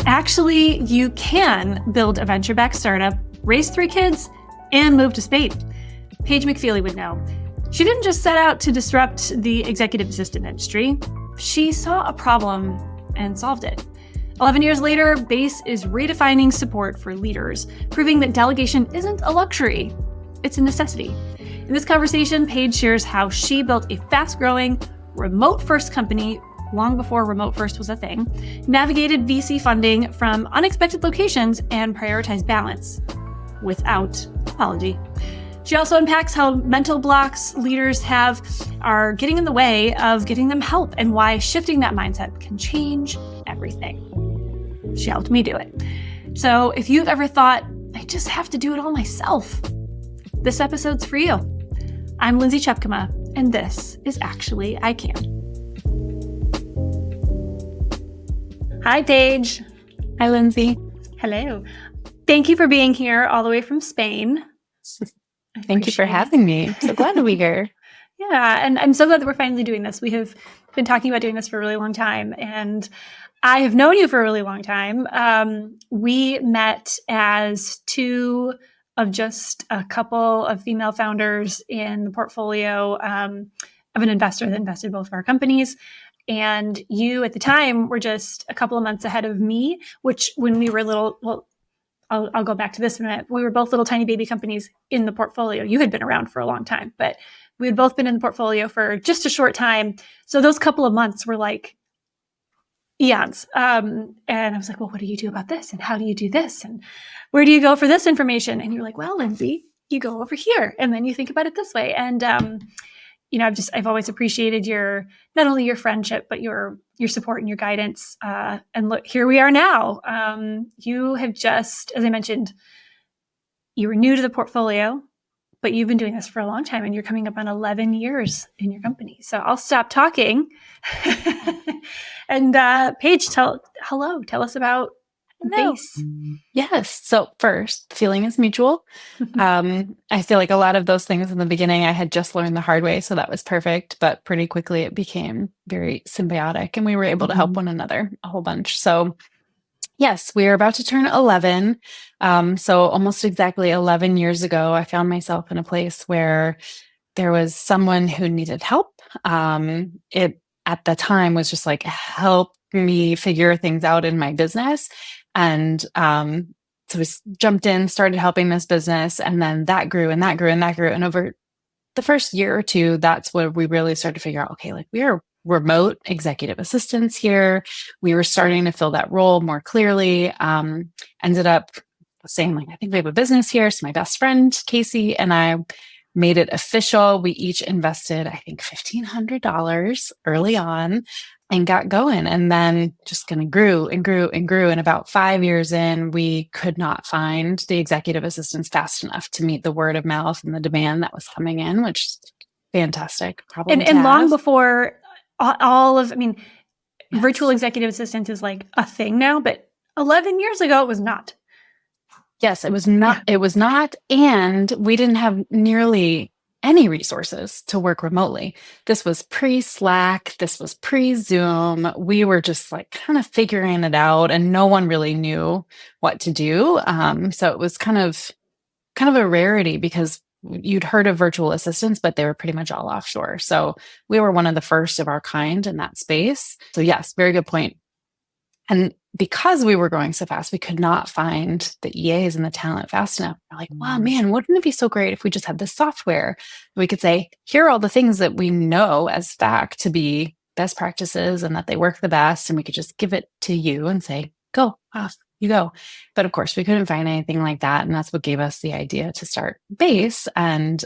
Actually, you can build a venture-backed startup, raise 3 kids, and move to Spain. Paige McPheely would know. She didn't just set out to disrupt the executive assistant industry. She saw a problem and solved it. 11 years later, BASE is redefining support for leaders, proving that delegation isn't a luxury, it's a necessity. In this conversation, Paige shares how she built a fast-growing, remote-first company long before remote first was a thing, navigated VC funding from unexpected locations, and prioritized balance without apology. She also unpacks how mental blocks leaders have are getting in the way of getting them help and why shifting that mindset can change everything. She helped me do it. So if you've ever thought, I just have to do it all myself, this episode's for you. I'm Lindsay Chepkema, and this is Actually I Can. Hi, Paige. Hi, Lindsay. Hello. Thank you for being here all the way from Spain. Thank you for having me. So glad to be here. Yeah, and I'm so glad that we're finally doing this. We have been talking about doing this for a really long time, and I have known you for a really long time. We met as 2 of just a couple of female founders in the portfolio of an investor that invested both of our companies. And you at the time were just a couple of months ahead of me, which when we were little, well, I'll go back to this in a minute. We were both little tiny baby companies in the portfolio. You had been around for a long time, but we had both been in the portfolio for just a short time. So those couple of months were like eons. And I was like, well, what do you do about this? And how do you do this? And where do you go for this information? And you're like, well, Lindsay, you go over here. And then you think about it this way. And, I've always appreciated not only your friendship, but your support and your guidance. And look, here we are now. You have just, as I mentioned, you were new to the portfolio, but you've been doing this for a long time and you're coming up on 11 years in your company. So I'll stop talking. And Paige, tell us about BASE. Yes. So first, feeling is mutual. I feel like a lot of those things in the beginning, I had just learned the hard way. So that was perfect. But pretty quickly, it became very symbiotic and we were able to help one another a whole bunch. So yes, we are about to turn 11. So almost exactly 11 years ago, I found myself in a place where there was someone who needed help. It at the time was just like, help me figure things out in my business. And so we jumped in, started helping this business, and then that grew and that grew and that grew. And over the first year or 2, that's where we really started to figure out, okay, like we are remote executive assistants here. We were starting to fill that role more clearly. Ended up saying, like, I think we have a business here. So my best friend, Casey, and I made it official. We each invested, I think, $1,500 early on and got going. And then just kind of grew and grew and grew. And about 5 years in, we could not find the executive assistants fast enough to meet the word of mouth and the demand that was coming in, which is fantastic problem and long have. before virtual executive assistance is like a thing now, but 11 years ago, it was not. Yes, it was not. Yeah. It was not. And we didn't have nearly any resources to work remotely. This was pre-Slack. This was pre-Zoom. We were just like kind of figuring it out and no one really knew what to do. So it was kind of a rarity because you'd heard of virtual assistants, but they were pretty much all offshore. So we were one of the first of our kind in that space. So yes, very good point. And because we were growing so fast, we could not find the EAs and the talent fast enough. We're like, wow, man, wouldn't it be so great if we just had this software? We could say, here are all the things that we know as fact to be best practices and that they work the best. And we could just give it to you and say, go off, you go. But of course, we couldn't find anything like that. And that's what gave us the idea to start BASE. And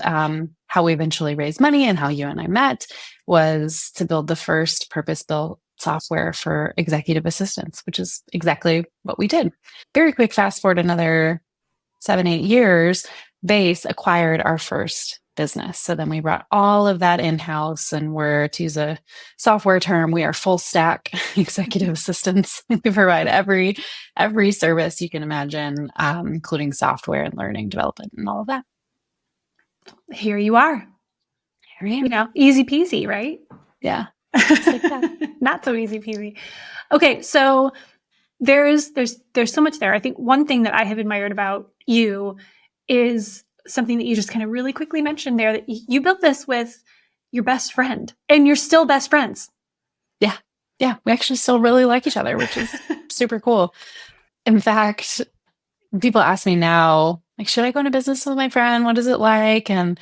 how we eventually raised money and how you and I met was to build the first purpose-built software for executive assistants, which is exactly what we did. Very quick fast forward another 7-8 years, BASE acquired our first business. So then we brought all of that in-house and we're, to use a software term, we are full stack executive assistants. We provide every service you can imagine, including software and learning development and all of that. Here you are. Here I am. Easy peasy, right? Yeah. Like that. Not so easy peasy. Okay, so there's so much there. I think one thing that I have admired about you is something that you just kind of really quickly mentioned there, that you built this with your best friend and you're still best friends. Yeah. Yeah. We actually still really like each other, which is super cool. In fact, people ask me now, like, should I go into business with my friend? What is it like? And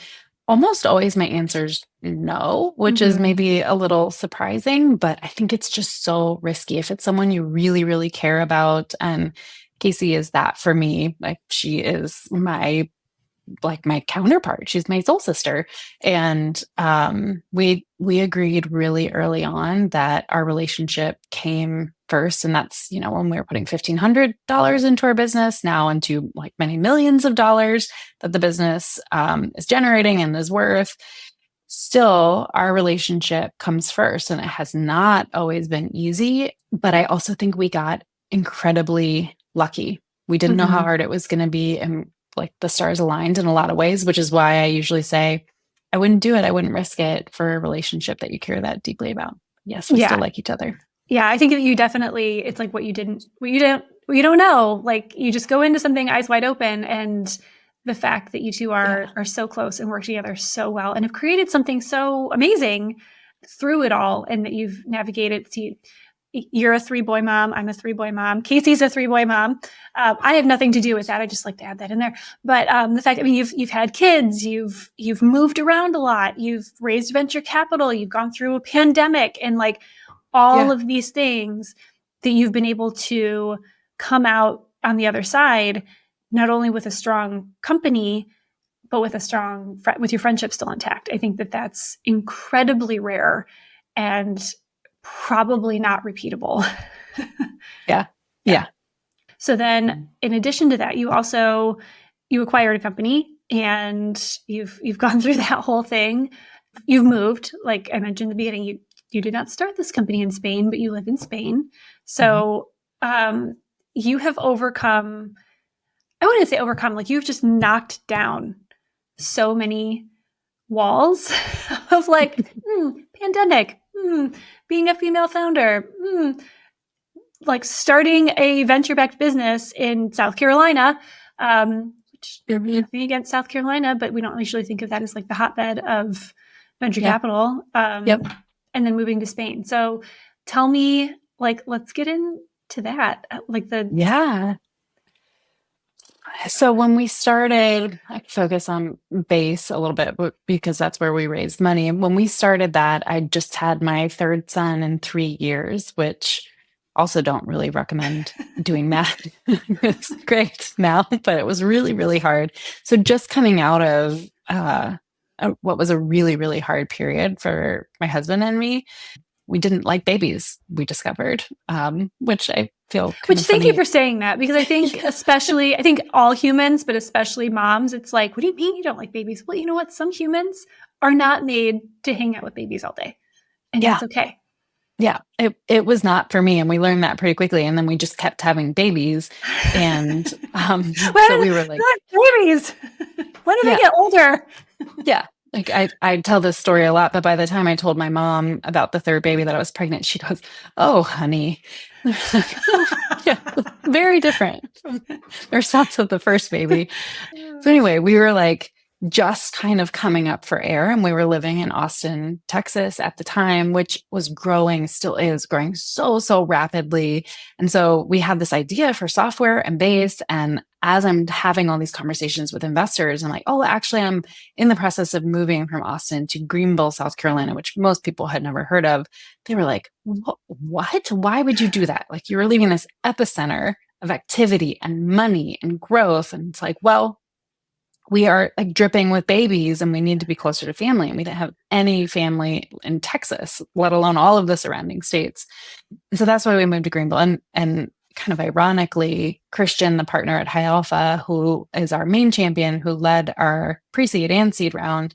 almost always my answer is no, which is Mm-hmm. maybe a little surprising, but I think it's just so risky. If it's someone you really, really care about, and Casey is that for me, like she is my counterpart. She's my soul sister. And we agreed really early on that our relationship came first. And that's, when we were putting $1,500 into our business, now into like many millions of dollars that the business is generating and is worth. Still, our relationship comes first. And it has not always been easy. But I also think we got incredibly lucky. We didn't know how Mm-hmm. hard it was going to be. And like the stars aligned in a lot of ways, which is why I usually say I wouldn't do it. I wouldn't risk it for a relationship that you care that deeply about. Yes, we still Yeah. like each other. Yeah. I think that you definitely, it's like what you don't know. Like you just go into something eyes wide open, and the fact that you two Yeah. are so close and work together so well and have created something so amazing through it all, and that you've navigated to, you're a 3-boy mom. I'm a 3-boy mom. Casey's a 3-boy mom. I have nothing to do with that. I just like to add that in there. But the fact, I mean, you've had kids, you've moved around a lot, you've raised venture capital, you've gone through a pandemic, and like all Yeah. of these things that you've been able to come out on the other side, not only with a strong company, but with with your friendship still intact. I think that that's incredibly rare and probably not repeatable. Yeah. Yeah. Yeah. So then in addition to that, you acquired a company, and you've gone through that whole thing. You've moved, like I mentioned in the beginning, you did not start this company in Spain, but you live in Spain. Mhm. So you have overcome, I wouldn't say overcome, like you've just knocked down so many walls of like, pandemic, being a female founder, like starting a venture backed business in South Carolina, which Mhm. nothing against South Carolina, but we don't usually think of that as like the hotbed of venture Yeah. capital. Yep. And then moving to Spain. So tell me, like, let's get into that. Like the, Yeah. So when we started, I focus on base a little bit because that's where we raised money. And when we started that, I just had my third son in 3 years, which also don't really recommend doing that. It's great now, but it was really, really hard. So just coming out of what was a really, really hard period for my husband and me, we didn't like babies, we discovered, which I feel kind which of thank you funny. for saying that, because I think especially, I think all humans, but especially moms, it's like, what do you mean you don't like babies? Well, you know what? Some humans are not made to hang out with babies all day, and Yeah. that's okay. Yeah, it was not for me, and we learned that pretty quickly, and then we just kept having babies, and, so When we were like, babies, when do they yeah, get older? yeah. Like, I tell this story a lot, but by the time I told my mom about the 3rd baby that I was pregnant, she goes, "Oh, honey." Like, "Oh, yeah, very different from their sense of the 1st baby." So anyway, we were like just kind of coming up for air, and we were living in Austin, Texas at the time, which was growing, still is growing so rapidly. And so we had this idea for software and base. And as I'm having all these conversations with investors, I'm like, oh, actually, I'm in the process of moving from Austin to Greenville, South Carolina, which most people had never heard of. They were like, what? Why would you do that? Like, you're leaving this epicenter of activity and money and growth. And it's like, well, we are like dripping with babies and we need to be closer to family. And we didn't have any family in Texas, let alone all of the surrounding states. And so that's why we moved to Greenville. And kind of ironically, Christian, the partner at High Alpha, who is our main champion, who led our pre-seed and seed round,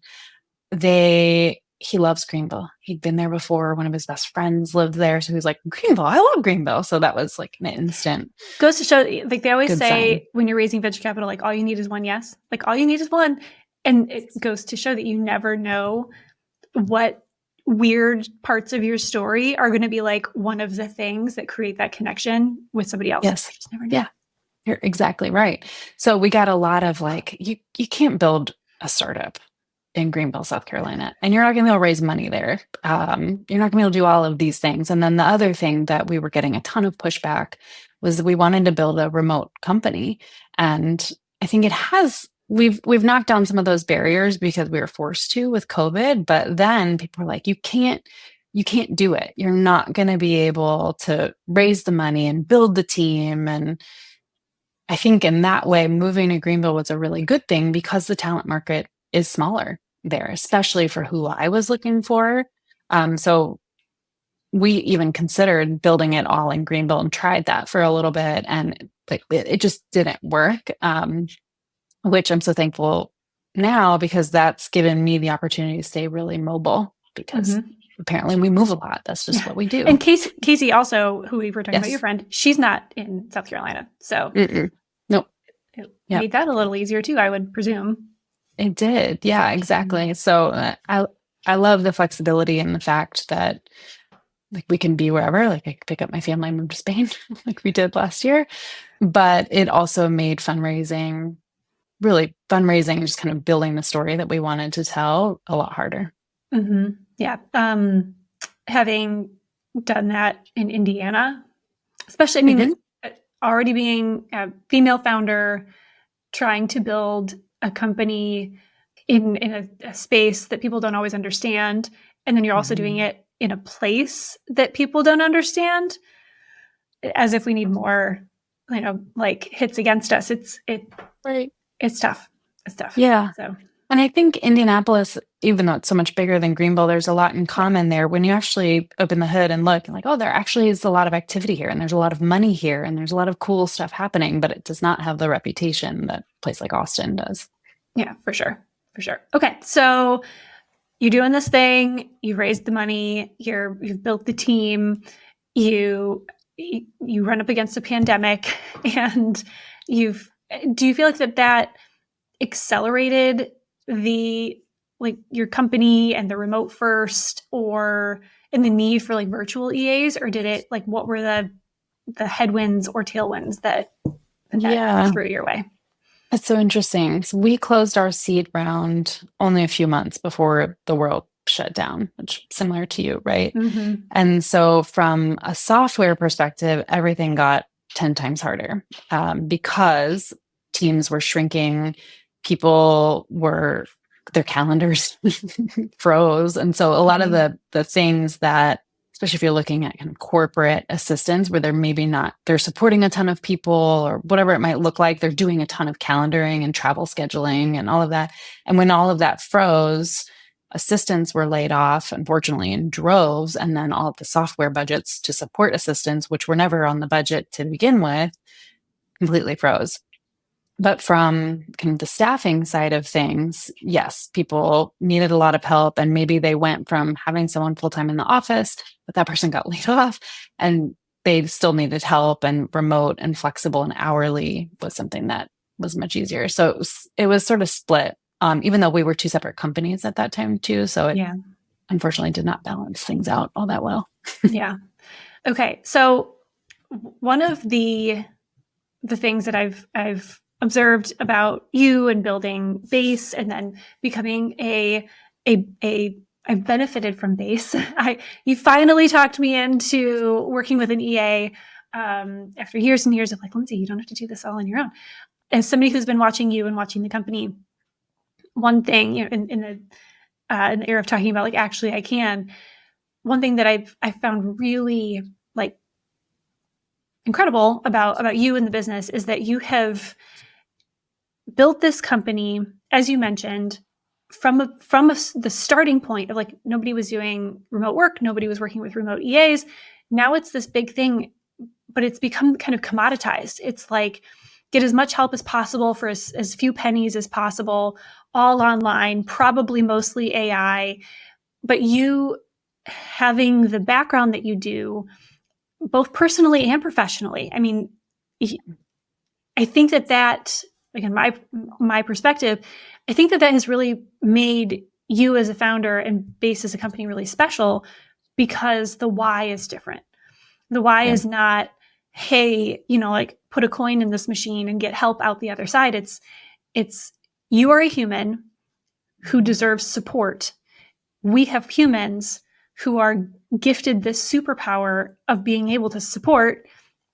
he loves Greenville. He'd been there before. One of his best friends lived there. So he was like, Greenville, I love Greenville. So that was like an instant Goes to show, like they always good sign. say, when you're raising venture capital, like all you need is one yes. Like all you need is one. And it goes to show that you never know what weird parts of your story are going to be like one of the things that create that connection with somebody else. Yes. You just never know. Yeah. You're exactly right. So we got a lot of like, you can't build a startup in Greenville, South Carolina, and you're not going to be able to raise money there. You're not going to be able to do all of these things. And then the other thing that we were getting a ton of pushback was that we wanted to build a remote company. And I think we've knocked down some of those barriers because we were forced to with COVID. But then people were like, you can't do it. You're not going to be able to raise the money and build the team. And I think in that way, moving to Greenville was a really good thing because the talent market is smaller there, especially for who I was looking for. So we even considered building it all in Greenville and tried that for a little bit, and it just didn't work. Which I'm so thankful now because that's given me the opportunity to stay really mobile because apparently we move a lot. That's just what we do. And Casey also, who we were talking about, Yes. your friend, she's not in South Carolina. So nope. it Yep. made that a little easier too, I would presume. It did. Yeah, exactly. So I love the flexibility and the fact that like we can be wherever, like I could pick up my family and move to Spain like we did last year. But it also made fundraising, just kind of building the story that we wanted to tell a lot harder. Yeah. Having done that in Indiana, especially, I mean, already being a female founder, trying to build a company in a space that people don't always understand. And then you're also doing it in a place that people don't understand, as if we need more, like hits against us. It's tough. It's tough. Yeah. So. And I think Indianapolis, even though it's so much bigger than Greenville, there's a lot in common there. When you actually open the hood and look, like, oh, there actually is a lot of activity here, and there's a lot of money here, and there's a lot of cool stuff happening, but it does not have the reputation that a place like Austin does. Yeah, for sure. For sure. Okay. So you're doing this thing, you've raised the money, you've built the team, you run up against a pandemic, and do you feel like that accelerated your company and the remote first, or in the need for like virtual EAs, or did it, like, what were the headwinds or tailwinds that threw your way? That's so interesting. So we closed our seed round only a few months before the world shut down, which is similar to you, right? And so from a software perspective, everything got 10 times harder because teams were shrinking, their calendars froze. And so a lot of the things that, especially if you're looking at kind of corporate assistants where they're supporting a ton of people or whatever it might look like, they're doing a ton of calendaring and travel scheduling and all of that. And when all of that froze, assistants were laid off, unfortunately, in droves. And then all of the software budgets to support assistants, which were never on the budget to begin with, completely froze. But from kind of the staffing side of things, yes, people needed a lot of help. And maybe they went from having someone full-time in the office, but that person got laid off and they still needed help, and remote and flexible and hourly was something that was much easier. So it was sort of split, even though we were two separate companies at that time too. So it unfortunately did not balance things out all that well. Yeah. Okay. So one of the things that I've observed about you and building Base and then becoming I've benefited from Base. You finally talked me into working with an EA after years and years of like, Lindsay, you don't have to do this all on your own. As somebody who's been watching you and watching the company, one thing, in the era of talking about like, actually I can, one thing that I found really like incredible about you and the business is that you have built this company, as you mentioned, from the starting point of like, nobody was doing remote work, nobody was working with remote EAs. Now it's this big thing, but it's become kind of commoditized. It's like, get as much help as possible for as few pennies as possible, all online, probably mostly AI. But you having the background that you do, both personally and professionally, I mean, I think that again, my perspective, I think that has really made you as a founder and Base as a company really special because the why is different. The why Right. is not, hey, like put a coin in this machine and get help out the other side. It's you are a human who deserves support. We have humans who are gifted this superpower of being able to support,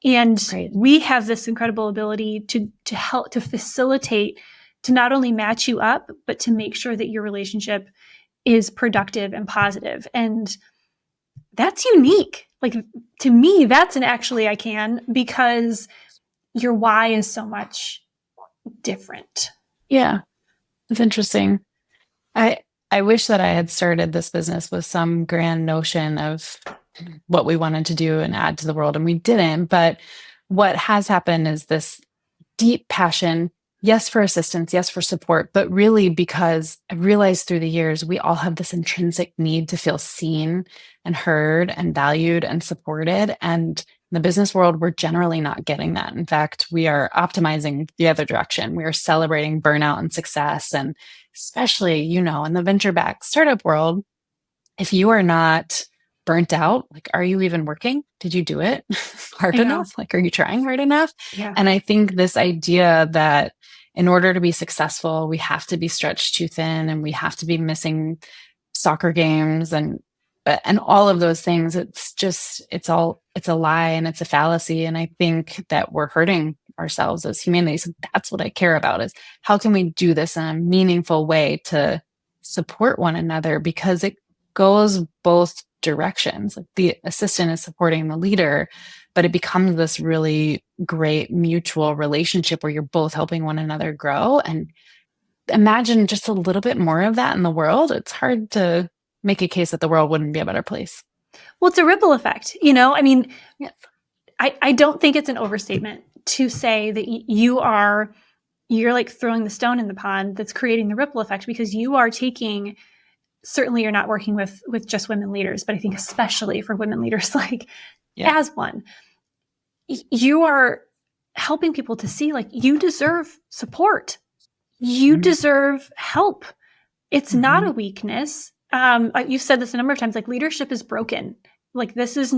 and Right. we have this incredible ability to help, to facilitate, to not only match you up, but to make sure that your relationship is productive and positive. And that's unique. Like, to me, that's an actually I can, because your why is so much different. Yeah. It's interesting. I I wish that I had started this business with some grand notion of what we wanted to do and add to the world, and we didn't. But what has happened is this deep passion, yes, for assistance, yes, for support, but really because I realized through the years, we all have this intrinsic need to feel seen and heard and valued and supported. And in the business world, we're generally not getting that. In fact, we are optimizing the other direction. We are celebrating burnout and success. And especially, in the venture backed startup world, if you are not burnt out, like, are you even working? Did you do it hard I know. enough? Like, are you trying hard enough? Yeah. And I think this idea that in order to be successful, we have to be stretched too thin and we have to be missing soccer games and all of those things, it's a lie and it's a fallacy. And I think that we're hurting ourselves as humanity. So that's what I care about, is how can we do this in a meaningful way to support one another, because it goes both directions. Like, the assistant is supporting the leader, but it becomes this really great mutual relationship where you're both helping one another grow. And imagine just a little bit more of that in the world. It's hard to make a case that the world wouldn't be a better place. Well, it's a ripple effect. I mean, Yes. I don't think it's an overstatement to say that you're like throwing the stone in the pond that's creating the ripple effect, because you are taking, certainly you're not working with just women leaders, but I think especially for women leaders, like, Yeah. as one, you are helping people to see, like, you deserve support. You Mhm. deserve help. It's not a Mhm. weakness. You've said this a number of times, like, leadership is broken. Like, it's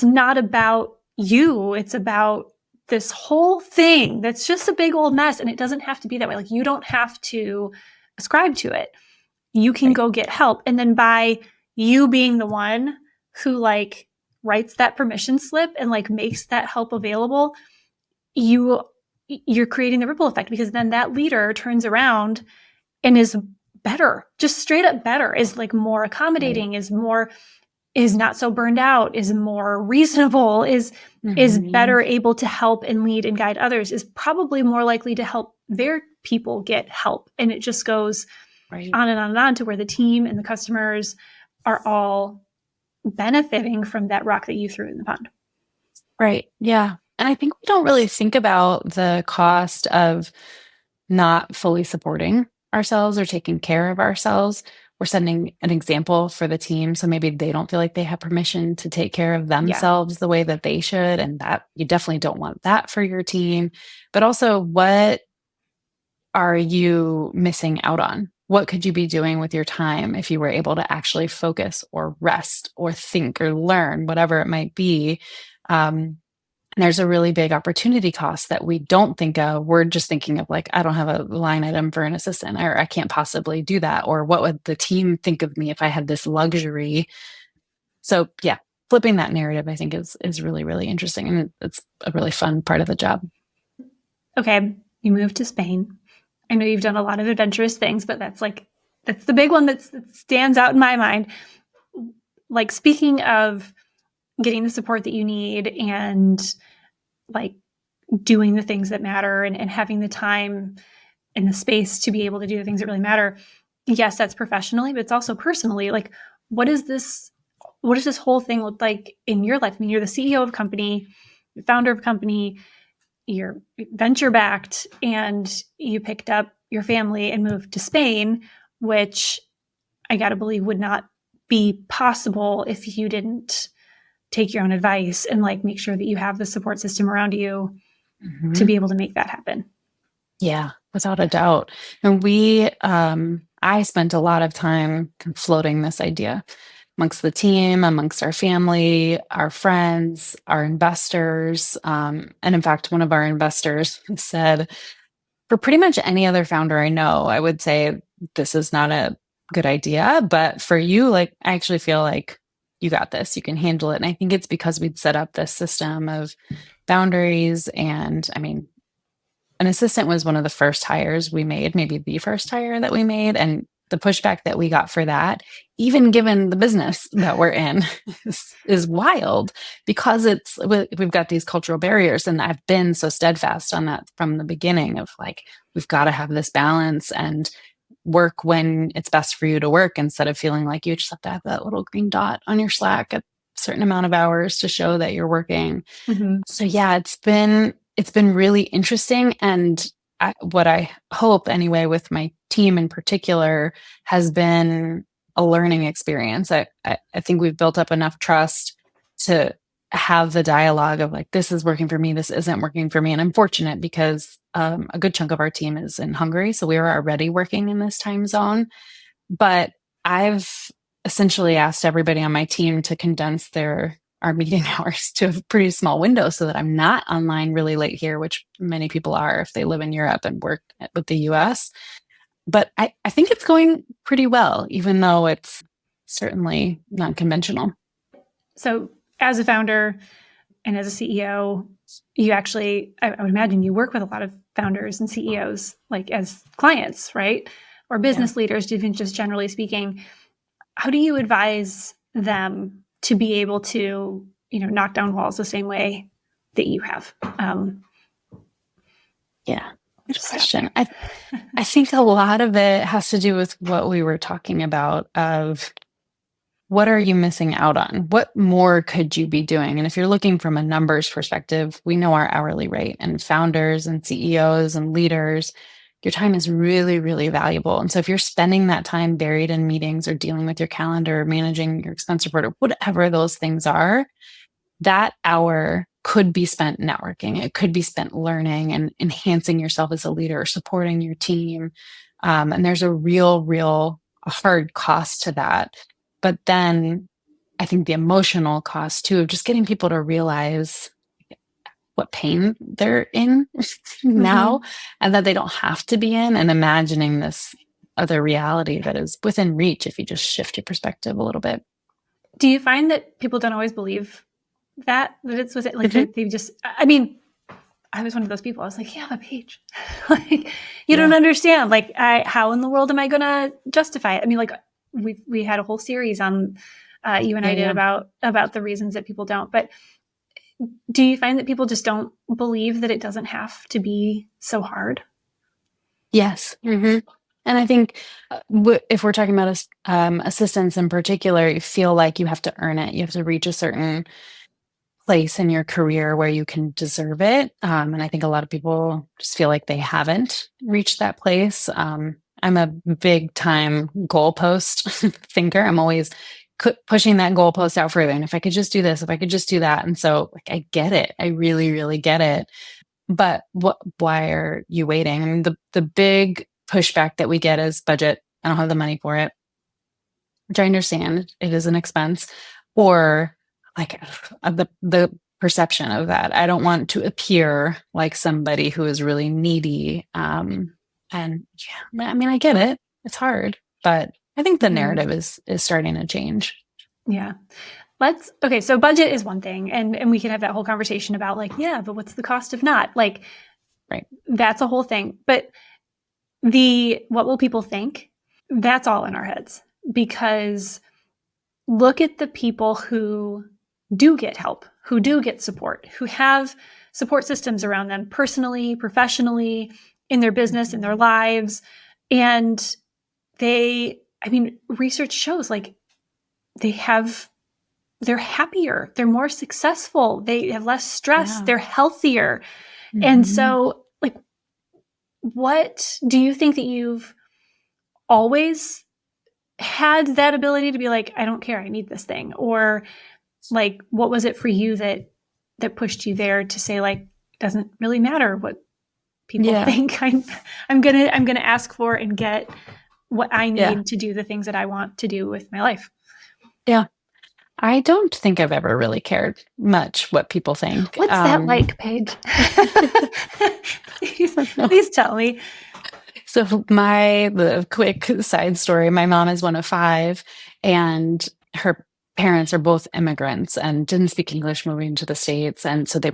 not about you. It's about this whole thing that's just a big old mess. And it doesn't have to be that way. Like, you don't have to ascribe to it. You can Right. go get help. And then by you being the one who, like, writes that permission slip and, like, makes that help available, you're creating the ripple effect, because then that leader turns around and is better, just straight up better, is like more Right. accommodating, is not so burned out, is more reasonable, is Mhm. better able to help and lead and guide others, is probably more likely to help their people get help. And it just goes Right. on and on and on, to where the team and the customers are all benefiting from that rock that you threw in the pond. Right. Yeah. And I think we don't really think about the cost of not fully supporting ourselves or taking care of ourselves. We're setting an example for the team. So maybe they don't feel like they have permission to take care of Yeah. themselves the way that they should. And that you definitely don't want that for your team. But also, what are you missing out on? What could you be doing with your time if you were able to actually focus or rest or think or learn, whatever it might be? And there's a really big opportunity cost that we don't think of. We're just thinking of, like, I don't have a line item for an assistant, or I can't possibly do that. Or what would the team think of me if I had this luxury? So yeah, flipping that narrative, I think is really, really interesting. And it's a really fun part of the job. Okay. You moved to Spain. I know you've done a lot of adventurous things, but that's the big one that stands out in my mind. Like, speaking of getting the support that you need, and, like, doing the things that matter, and having the time and the space to be able to do the things that really matter. Yes, that's professionally, but it's also personally. Like, what is this? What does this whole thing look like in your life? I mean, you're the CEO of a company, the founder of a company, you're venture backed, and you picked up your family and moved to Spain, which I got to believe would not be possible if you didn't take your own advice and, like, make sure that you have the support system around you to Mhm. be able to make that happen. Yeah, without a doubt. And we I spent a lot of time floating this idea amongst the team, amongst our family, our friends, our investors. And in fact, one of our investors said, for pretty much any other founder I know, I would say this is not a good idea. But for you, like, I actually feel like you got this, you can handle it. And I think it's because we'd set up this system of boundaries. And I mean, an assistant was one of the first hires we made, maybe the first hire that we made. And the pushback that we got for that, even given the business that we're in, is wild because we've got these cultural barriers. And I've been so steadfast on that from the beginning of like, we've got to have this balance and work when it's best for you to work instead of feeling like you just have to have that little green dot on your Slack at a certain amount of hours to show that you're working. Mm-hmm. So yeah, it's been really interesting, and what I hope anyway with my team in particular has been a learning experience. I think we've built up enough trust to have the dialogue of like, this is working for me, this isn't working for me. And I'm fortunate because a good chunk of our team is in Hungary, so we were already working in this time zone. But I've essentially asked everybody on my team to condense our meeting hours to a pretty small window so that I'm not online really late here, which many people are if they live in Europe and work with the US. But I think it's going pretty well, even though it's certainly not conventional. So, as a founder and as a CEO, you actually, I would imagine you work with a lot of founders and CEOs, like as clients, right? Or Yeah. business leaders, even just generally speaking. How do you advise them to be able to, knock down walls the same way that you have? Yeah. Good Just stop question. there. I think a lot of it has to do with what we were talking about of what are you missing out on? What more could you be doing? And if you're looking from a numbers perspective, we know our hourly rate, and founders and CEOs and leaders, your time is really, really valuable. And so if you're spending that time buried in meetings or dealing with your calendar or managing your expense report or whatever those things are, that hour could be spent networking. It could be spent learning and enhancing yourself as a leader, supporting your team. And there's a real hard cost to that. But then I think the emotional cost too of just getting people to realize what pain they're in now Mm-hmm. and that they don't have to be in, and imagining this other reality that is within reach if you just shift your perspective a little bit. Do you find that people don't always believe that it's with it, like Mhm. that they just? I mean, I was one of those people. I was like, yeah, but Paige, like you don't Yeah. understand. Like, how in the world am I going to justify it? I mean, like we had a whole series on you and Yeah. I did Yeah. about the reasons that people don't. But do you find that people just don't believe that it doesn't have to be so hard? Yes. And I think if we're talking about assistance in particular, you feel like you have to earn it. You have to reach a certain place in your career where you can deserve it. And I think a lot of people just feel like they haven't reached that place. I'm a big time goalpost thinker. I'm always pushing that goalpost out further. And if I could just do this, if I could just do that. And so like, I get it. I really, really get it. But why are you waiting? I mean, the big pushback that we get is budget. I don't have the money for it, which I understand it is an expense, or like the perception of that. I don't want to appear like somebody who is really needy. And yeah, I mean, I get it. It's hard, but I think the Mm-hmm. narrative is starting to change. Yeah. Okay, so budget is one thing, and we can have that whole conversation about like, yeah, but what's the cost of not? Like, Right. that's a whole thing. But the what will people think? That's all in our heads, because look at the people who do get help, who do get support, who have support systems around them personally, professionally, in their business, in their lives. And I mean, research shows like they have, they're happier, they're more successful, they have less stress, Yeah. they're healthier. And Mhm. so, like, what do you think that you've always had that ability to be like, I don't care, I need this thing? Or like, what was it for you that pushed you there to say like, it doesn't really matter what people Yeah. think. I'm gonna ask for and get what I Yeah. need to do the things that I want to do with my life. Yeah. I don't think I've ever really cared much what people think. What's that like, Paige? please, No. please tell me. So the quick side story, my mom is one of five, and her parents are both immigrants and didn't speak English moving to the States. And so they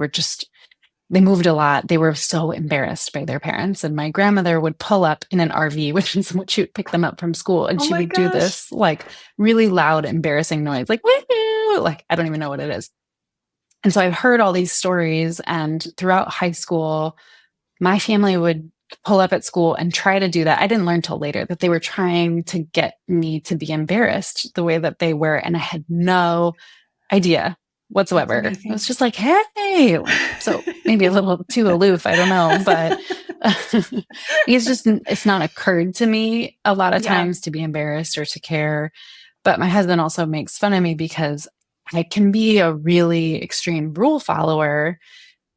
moved a lot. They were so embarrassed by their parents. And my grandmother would pull up in an RV, which is what she would pick them up from school. And Oh she my would do gosh. this like really loud, embarrassing noise, like, woo, like, I don't even know what it is. And so I've heard all these stories. And throughout high school, my family would pull up at school and try to do that. I didn't learn till later that they were trying to get me to be embarrassed the way that they were. And I had no idea That's whatsoever. I was amazing. just like, hey, so maybe a little too aloof. I don't know, but it's not occurred to me a lot of Yeah. times to be embarrassed or to care. But my husband also makes fun of me because I can be a really extreme rule follower.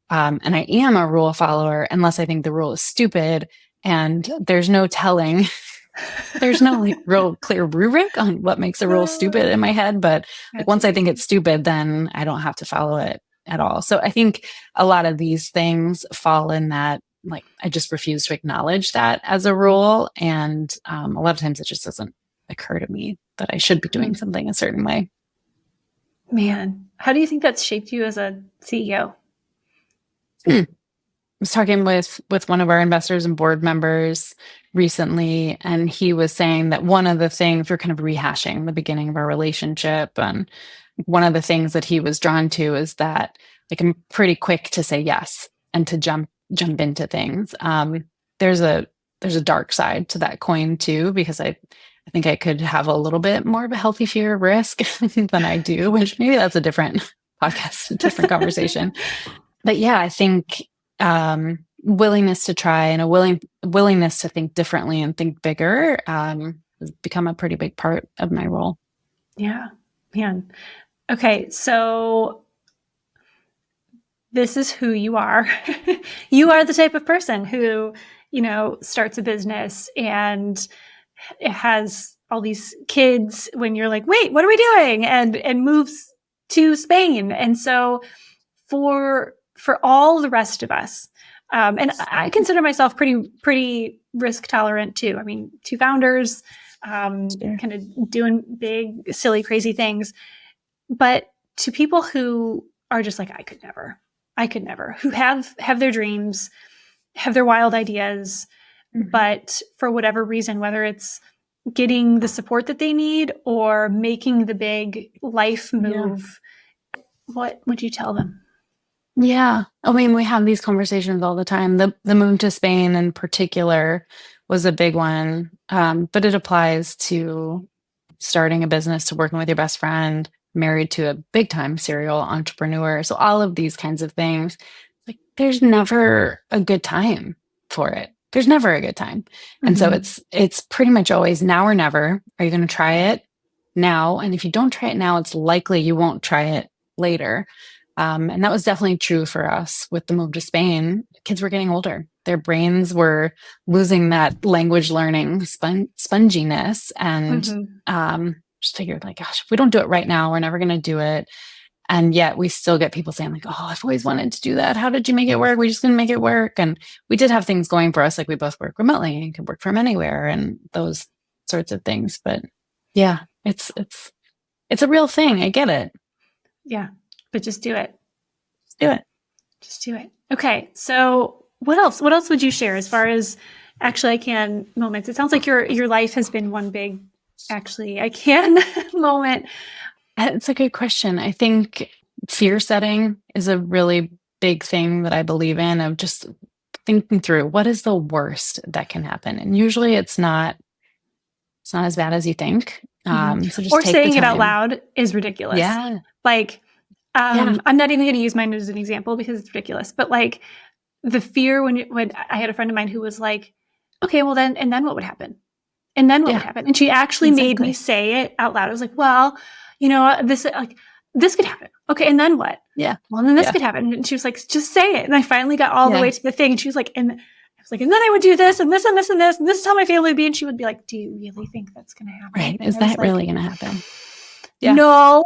And I am a rule follower unless I think the rule is stupid. And there's no telling. There's no like real clear rubric on what makes a rule stupid in my head. But like That's once I think amazing. it's stupid, then I don't have to follow it at all. So I think a lot of these things fall in that, like, I just refuse to acknowledge that as a rule. And a lot of times it just doesn't occur to me that I should be doing Hmm. something a certain way. Man, how do you think that's shaped you as a CEO? Hmm. Was talking with one of our investors and board members recently, and he was saying that one of the things, we're kind of rehashing the beginning of our relationship, and one of the things that he was drawn to is that, like, I'm pretty quick to say yes and to jump into things. There's a dark side to that coin too, because I think I could have a little bit more of a healthy fear of risk than I do, which maybe that's a different podcast, a different conversation. But yeah, I think willingness to try and a willingness to think differently and think bigger has become a pretty big part of my role. Yeah, man. Okay, so this is who you are. You are the type of person who, starts a business and it has all these kids when you're like, wait, what are we doing? And moves to Spain. And so for all the rest of us, and I consider myself pretty risk tolerant too. I mean, two founders, Sure. kind of doing big, silly, crazy things. But to people who are just like, I could never, who have their dreams, have their wild ideas, Mhm. but for whatever reason, whether it's getting the support that they need or making the big life Yeah. move, what would you tell them? Yeah. I mean, we have these conversations all the time. The move to Spain in particular was a big one. But it applies to starting a business, to working with your best friend, married to a big time serial entrepreneur. So all of these kinds of things, like, there's never a good time for it. There's never a good time. And so Mm-hmm. it's pretty much always now or never. Are you going to try it now? And if you don't try it now, it's likely you won't try it later. And that was definitely true for us with the move to Spain. Kids were getting older. Their brains were losing that language learning sponginess. And Mm-hmm. just figured, like, gosh, if we don't do it right now, we're never going to do it. And yet we still get people saying, like, oh, I've always wanted to do that. How did you make it work? We just didn't make it work. And we did have things going for us. Like, we both work remotely and could work from anywhere and those sorts of things. But yeah, it's a real thing. I get it. Yeah, but just do it. Just do it. Just do it. Okay, so what else? What else would you share as far as actually I can moments? It sounds like your life has been one big actually I can moment. It's a good question. I think fear setting is a really big thing that I believe in, of just thinking through what is the worst that can happen. And usually it's not as bad as you think. Mhm. So just Or take the saying it out time. loud is ridiculous. Yeah. Like, Yeah. I'm not even going to use mine as an example because it's ridiculous. But like the fear when I had a friend of mine who was like, "Okay, well then, and then what would happen? And then what would Yeah. happen?" And she actually made me Exactly. say it out loud. I was like, "Well, this could happen. Okay, and then what? Yeah. Well, and then this Yeah. could happen." And she was like, "Just say it." And I finally got all the way Yeah. to the thing. And she was like, and I was like, and then I would do this and this and this and this, and this is how my family would be. And she would be like, do you really think that's going to happen? Right. And Is that really going to happen? Yeah. No.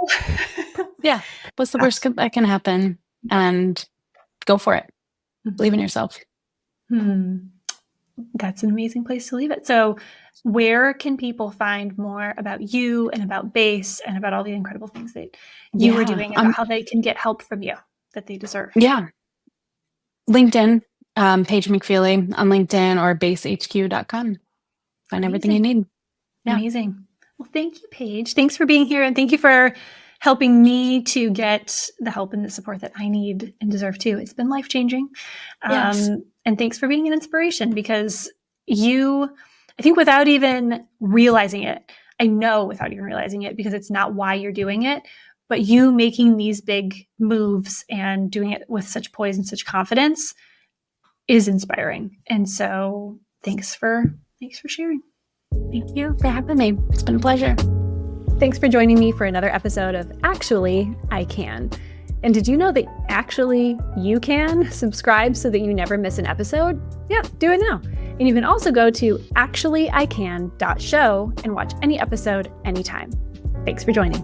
Yeah. What's the worst that can happen? And go for it. Believe in yourself. That's an amazing place to leave it. So where can people find more about you and about Base and about all the incredible things that you are doing, about how they can get help from you that they deserve? Yeah. LinkedIn, Paige McPheely on LinkedIn, or basehq.com. Find everything you need. Yeah. Amazing. Well, thank you, Paige. Thanks for being here. And thank you for helping me to get the help and the support that I need and deserve too. It's been life-changing. Yes. And thanks for being an inspiration, because I think without even realizing it, I know without even realizing it, because it's not why you're doing it, but you making these big moves and doing it with such poise and such confidence is inspiring. And so thanks for sharing. Thank you for having me. It's been a pleasure. Thanks for joining me for another episode of Actually, I Can. And did you know that actually you can subscribe so that you never miss an episode? Yeah, do it now. And you can also go to actuallyican.show and watch any episode anytime. Thanks for joining.